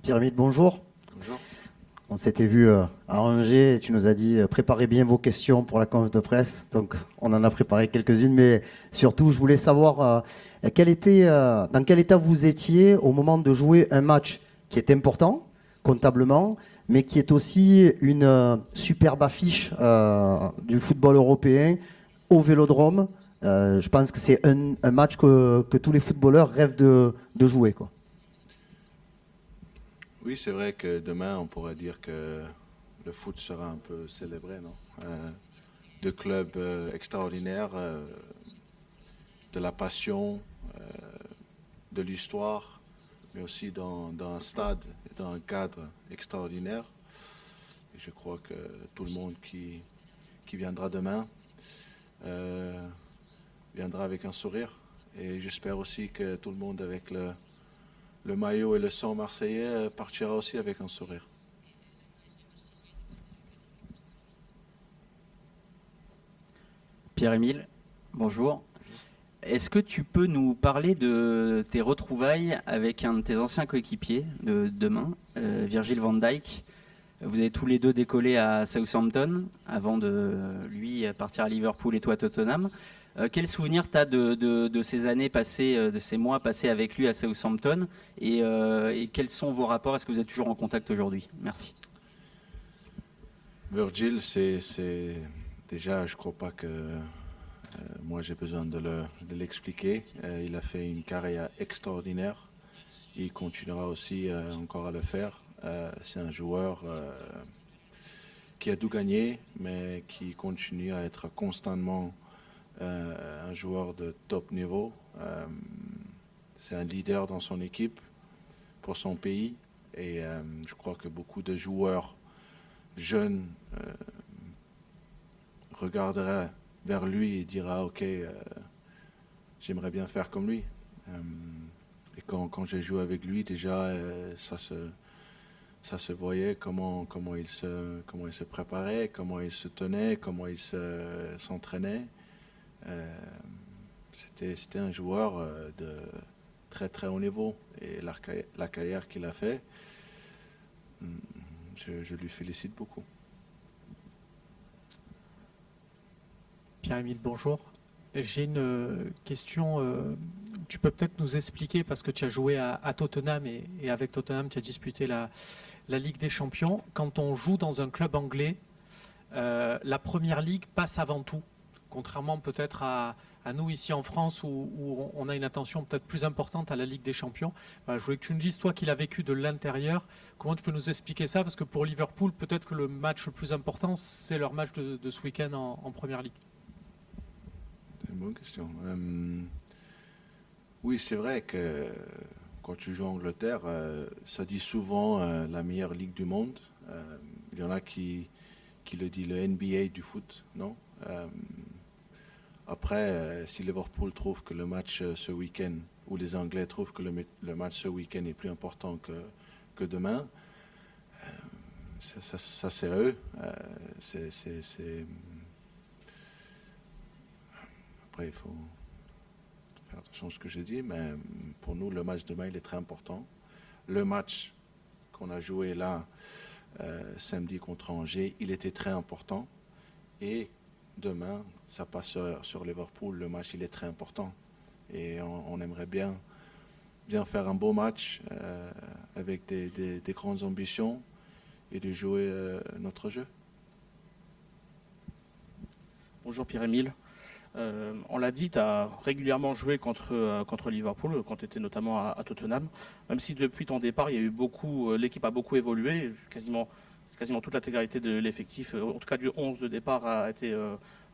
Pyramide, bonjour. Bonjour. On s'était vu à Angers et tu nous as dit préparez bien vos questions pour la conférence de presse. Donc on en a préparé quelques-unes, mais surtout je voulais savoir dans quel état vous étiez au moment de jouer un match qui est important comptablement, mais qui est aussi une superbe affiche du football européen au Vélodrome. Je pense que c'est un match que tous les footballeurs rêvent de jouer, quoi. Oui, c'est vrai que demain, on pourrait dire que le foot sera un peu célébré, non? De clubs extraordinaires, de la passion, de l'histoire, mais aussi dans un stade et dans un cadre extraordinaire. Et je crois que tout le monde qui viendra demain viendra avec un sourire. Et j'espère aussi que tout le monde avec le maillot et le sang marseillais partira aussi avec un sourire. Pierre-Émile, bonjour. Est-ce que tu peux nous parler de tes retrouvailles avec un de tes anciens coéquipiers de demain, Virgil van Dijk? Vous avez tous les deux décollé à Southampton avant de lui partir à Liverpool et toi à Tottenham. Quel souvenir tu as de ces années passées, de ces mois passés avec lui à Southampton et quels sont vos rapports? Est-ce que vous êtes toujours en contact aujourd'hui? Merci. Virgil, c'est déjà, je ne crois pas que moi j'ai besoin de l'expliquer. Il a fait une carrière extraordinaire. Il continuera aussi encore à le faire. C'est un joueur qui a tout gagné, mais qui continue à être constamment un joueur de top niveau. C'est un leader dans son équipe, pour son pays. Et je crois que beaucoup de joueurs jeunes regarderaient vers lui et diraient ok, j'aimerais bien faire comme lui. Et quand j'ai joué avec lui, déjà, ça se voyait comment il se préparait, comment il se tenait, comment il s'entraînait. C'était un joueur de très très haut niveau. Et la carrière qu'il a fait, je lui félicite beaucoup. Pierre-Émile, bonjour. J'ai une question. Tu peux peut-être nous expliquer, parce que tu as joué à Tottenham et avec Tottenham, tu as disputé la Ligue des Champions. Quand on joue dans un club anglais, la Première Ligue passe avant tout, contrairement peut-être à nous ici en France où on a une attention peut-être plus importante à la Ligue des Champions. Voilà, je voulais que tu nous dises, toi qui l'as vécu de l'intérieur, comment tu peux nous expliquer ça? Parce que pour Liverpool, peut-être que le match le plus important, c'est leur match de ce week-end en Première Ligue. C'est une bonne question. Oui, c'est vrai que quand tu joues en Angleterre, ça dit souvent la meilleure ligue du monde. Il y en a qui le dit le NBA du foot, non? Après, si Liverpool trouve que le match ce week-end, ou les Anglais trouvent que le match ce week-end est plus important que demain, ça c'est eux. Après, il faut faire attention à ce que je dis, mais pour nous, le match demain, il est très important. Le match qu'on a joué là, samedi contre Angers, il était très important. Et demain, ça passe sur Liverpool, le match, il est très important. Et on aimerait bien faire un beau match avec des grandes ambitions et de jouer notre jeu. Bonjour Pierre-Émile. On l'a dit, tu as régulièrement joué contre Liverpool, quand tu étais notamment à Tottenham. Même si depuis ton départ, il y a eu l'équipe a beaucoup évolué, quasiment toute l'intégralité de l'effectif, en tout cas du 11 de départ, a été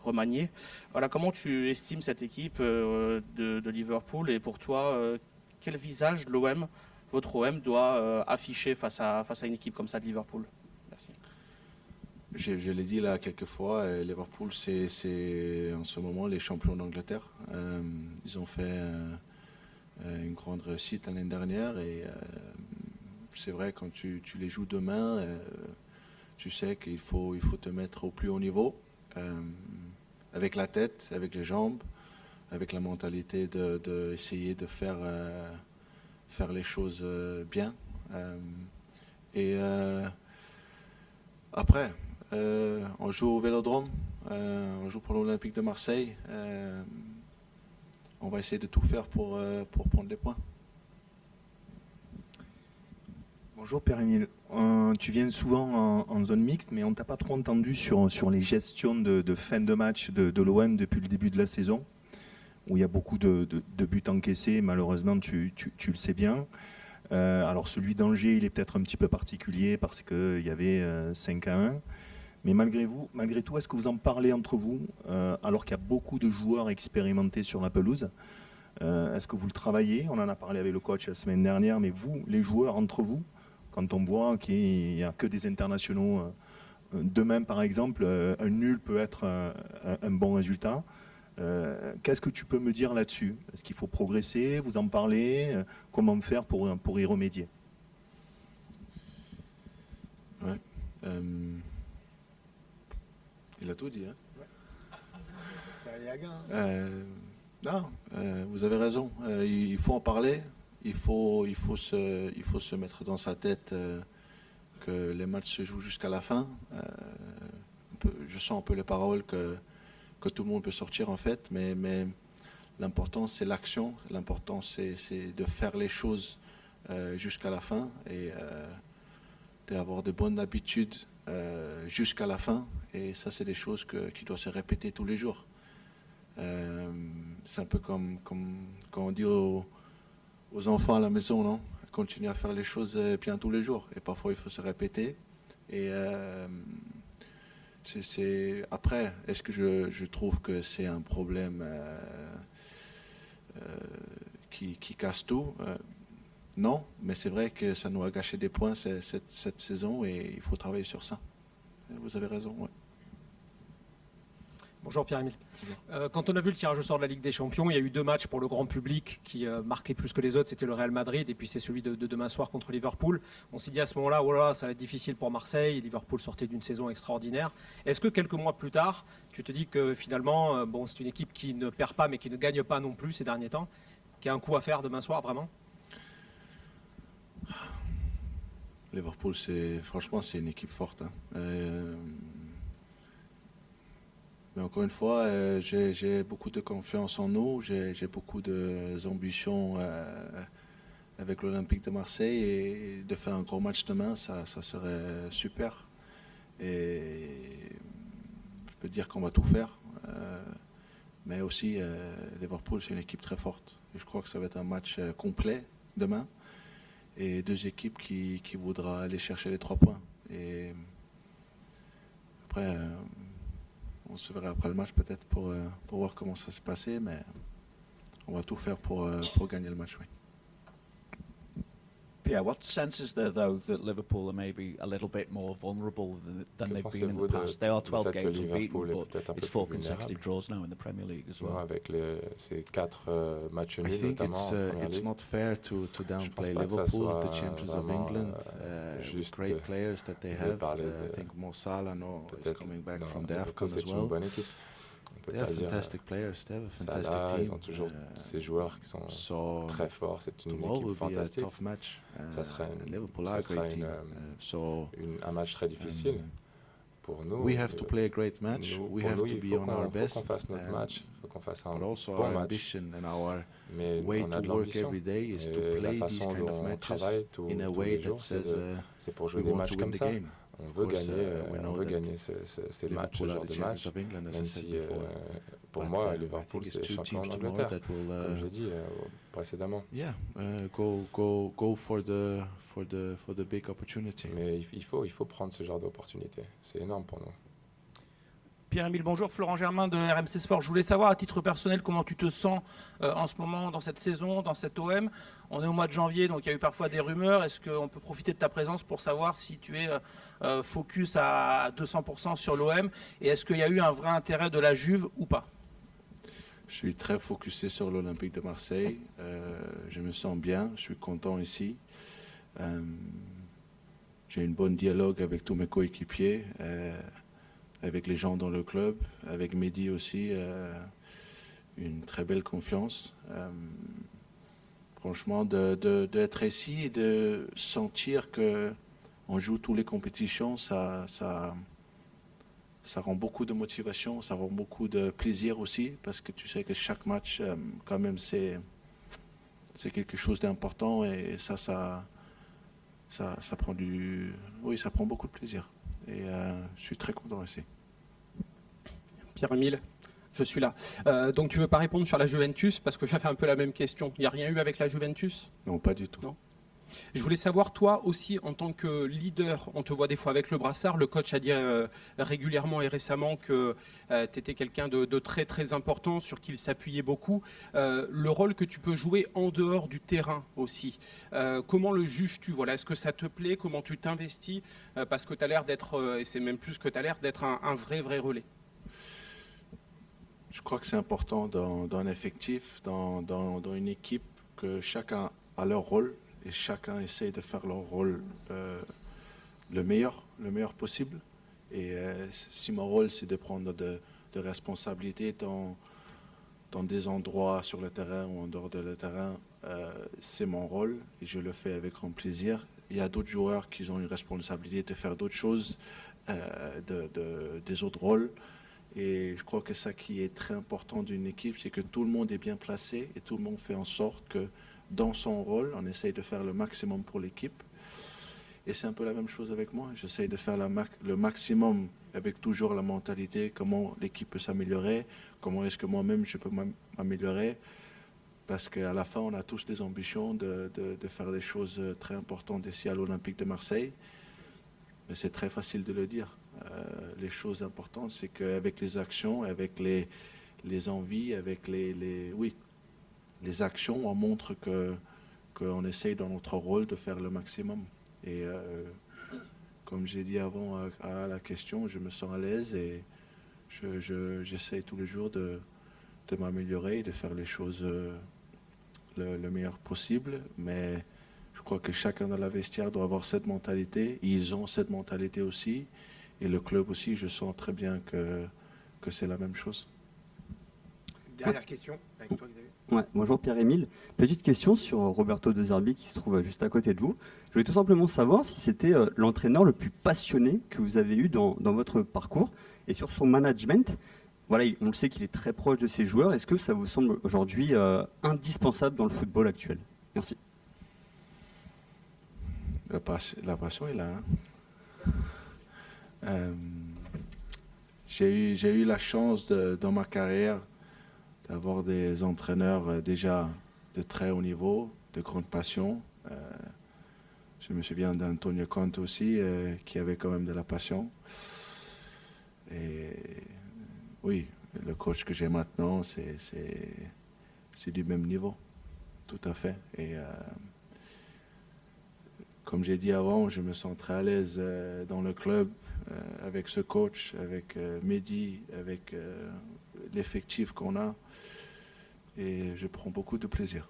remanié. Voilà, comment tu estimes cette équipe de Liverpool et pour toi, quel visage votre OM, doit afficher face à une équipe comme ça de Liverpool? Merci. Je l'ai dit là quelques fois, Liverpool, c'est en ce moment les champions d'Angleterre. Ils ont fait une grande réussite l'année dernière et c'est vrai, quand tu les joues demain, tu sais qu'il faut te mettre au plus haut niveau, avec la tête, avec les jambes, avec la mentalité d'essayer de faire les choses bien. Et après, on joue au Vélodrome, on joue pour l'Olympique de Marseille. On va essayer de tout faire pour prendre les points. Bonjour Pierre-Émile, tu viens souvent en zone mixte, mais on ne t'a pas trop entendu sur les gestions de fin de match de l'OM depuis le début de la saison, où il y a beaucoup de buts encaissés, malheureusement tu le sais bien. Alors celui d'Angers, il est peut-être un petit peu particulier parce qu'il y avait 5-1, mais malgré tout, est-ce que vous en parlez entre vous, alors qu'il y a beaucoup de joueurs expérimentés sur la pelouse? Est-ce que vous le travaillez? On en a parlé avec le coach la semaine dernière, mais vous, les joueurs entre vous, quand on voit qu'il n'y a que des internationaux, demain par exemple, un nul peut être un bon résultat. Qu'est-ce que tu peux me dire là-dessus? Est-ce qu'il faut progresser? Vous en parlez? Comment faire pour y remédier? Ouais. Il a tout dit. Hein? Non, vous avez raison. Il faut en parler. Il faut se mettre dans sa tête que les matchs se jouent jusqu'à la fin. Je sens un peu les paroles que tout le monde peut sortir en fait, mais l'important c'est l'action. L'important c'est de faire les choses jusqu'à la fin et d'avoir de bonnes habitudes jusqu'à la fin. Et ça, c'est des choses qui doivent se répéter tous les jours. C'est un peu comme quand on dit aux enfants à la maison, non? Continuer à faire les choses bien tous les jours. Et parfois, il faut se répéter. Et après, est-ce que je trouve que c'est un problème qui casse tout? Non, mais c'est vrai que ça nous a gâché des points cette saison et il faut travailler sur ça. Vous avez raison, ouais. Bonjour Pierre-Émile. Quand on a vu le tirage au sort de la Ligue des Champions, il y a eu 2 matchs pour le grand public qui marquaient plus que les autres. C'était le Real Madrid et puis c'est celui de demain soir contre Liverpool. On s'est dit à ce moment-là, oh là, ça va être difficile pour Marseille. Liverpool sortait d'une saison extraordinaire. Est-ce que quelques mois plus tard, tu te dis que finalement, bon, c'est une équipe qui ne perd pas mais qui ne gagne pas non plus ces derniers temps, qui a un coup à faire demain soir vraiment? Liverpool, franchement, c'est une équipe forte. Hein. Mais encore une fois, j'ai beaucoup de confiance en nous, j'ai beaucoup d'ambitions avec l'Olympique de Marseille et de faire un gros match demain, ça serait super. Et je peux dire qu'on va tout faire. Mais aussi, Liverpool, c'est une équipe très forte. Et je crois que ça va être un match complet demain. Et 2 équipes qui voudront aller chercher les 3 points. Et après, on se verra après le match peut-être pour voir comment ça s'est passé, mais on va tout faire pour gagner le match, oui. Pierre, what sense is there though that Liverpool are maybe a little bit more vulnerable than they've been in the past? They are 12 games unbeaten, but it's 4 consecutive draws now in the Premier League as well. Avec ces 4 matchs nuls, I think notamment it's not fair to downplay Liverpool, the champions of England, with great players that they have. I think Mo Salah is coming back from the AFCON as well. They have fantastic players, they have a fantastic team. Ils ont toujours ces joueurs qui sont très forts, c'est une équipe fantastique. Ça serait un match très difficile pour nous. We have to play a great match. We have to be on our best. Il faut qu'on fasse notre match, il faut qu'on fasse un but also bon our match. ambition and our Mais way on a to de work l'ambition. every day is to Et la play these façon kind dont of on matches travaille in a tous way les that jours, says c'est pour jouer we des want matchs to win comme the ça. game. On veut course, we know that gagner ces matchs, ce Liverpool are genre the de champions match. of England, as I Même said si, before. pour But, moi, I Liverpool, think c'est it's 2 champion teams tomorrow d'Angleterre, that will, comme j'ai dit précédemment. yeah, go for the big opportunity. Mais il faut prendre ce genre d'opportunité. C'est énorme pour nous. Pierre-Émile, bonjour. Florent Germain de RMC Sport. Je voulais savoir à titre personnel comment tu te sens en ce moment dans cette saison, dans cette OM. On est au mois de janvier, donc il y a eu parfois des rumeurs. Est-ce qu'on peut profiter de ta présence pour savoir si tu es focus à 200% sur l'OM et est-ce qu'il y a eu un vrai intérêt de la Juve ou pas? Je suis très focusé sur l'Olympique de Marseille. Je me sens bien, je suis content ici. J'ai un bon dialogue avec tous mes coéquipiers, avec les gens dans le club, avec Mehdi aussi. Une très belle confiance. Franchement, d'être ici et de sentir que on joue toutes les compétitions, ça rend beaucoup de motivation, ça rend beaucoup de plaisir aussi, parce que tu sais que chaque match, quand même, c'est quelque chose d'important et ça prend ça prend beaucoup de plaisir. Et je suis très content aussi. Pierre-Emile, je suis là. Donc tu ne veux pas répondre sur la Juventus, parce que j'avais un peu la même question. Il n'y a rien eu avec la Juventus ? Non, pas du tout. Non. Je voulais savoir, toi aussi, en tant que leader, on te voit des fois avec le brassard, le coach a dit régulièrement et récemment que tu étais quelqu'un de très très important, sur qui il s'appuyait beaucoup. Le rôle que tu peux jouer en dehors du terrain aussi, comment le juges-tu ? Voilà, est-ce que ça te plaît ? Comment tu t'investis ? Parce que tu as l'air d'être, et c'est même plus que tu as l'air d'être un vrai relais. Je crois que c'est important dans un effectif, dans une équipe, que chacun a leur rôle. Et chacun essaie de faire leur rôle le meilleur possible. Et si mon rôle, c'est de prendre de responsabilités dans des endroits sur le terrain ou en dehors de le terrain, c'est mon rôle et je le fais avec grand plaisir. Il y a d'autres joueurs qui ont une responsabilité de faire d'autres choses, des autres rôles. Et je crois que ça qui est très important d'une équipe, c'est que tout le monde est bien placé et tout le monde fait en sorte que dans son rôle, on essaye de faire le maximum pour l'équipe. Et c'est un peu la même chose avec moi. J'essaye de faire le maximum avec toujours la mentalité, comment l'équipe peut s'améliorer, comment est-ce que moi-même je peux m'améliorer. Parce qu'à la fin, on a tous des ambitions de faire des choses très importantes ici à l'Olympique de Marseille. Mais c'est très facile de le dire. Les choses importantes, c'est qu'avec les actions, avec les envies, avec les actions, on montre qu'on essaye dans notre rôle de faire le maximum. Et comme j'ai dit avant à la question, je me sens à l'aise et j'essaye tous les jours de m'améliorer et de faire les choses le meilleur possible. Mais je crois que chacun dans la vestiaire doit avoir cette mentalité. Ils ont cette mentalité aussi. Et le club aussi, je sens très bien que c'est la même chose. Dernière question avec toi, Xavier. Ouais, bonjour Pierre-Emile. Petite question sur Roberto De Zerbi qui se trouve juste à côté de vous. Je voulais tout simplement savoir si c'était l'entraîneur le plus passionné que vous avez eu dans votre parcours et sur son management. Voilà, on le sait qu'il est très proche de ses joueurs. Est-ce que ça vous semble aujourd'hui indispensable dans le football actuel ? Merci. La passion est là. J'ai eu la chance dans ma carrière d'avoir des entraîneurs déjà de très haut niveau, de grande passion. Je me souviens d'Antonio Conte aussi, qui avait quand même de la passion. Et oui, le coach que j'ai maintenant, c'est du même niveau, tout à fait. Et comme j'ai dit avant, je me sens très à l'aise dans le club, avec ce coach, avec Mehdi, avec l'effectif qu'on a. Et je prends beaucoup de plaisir.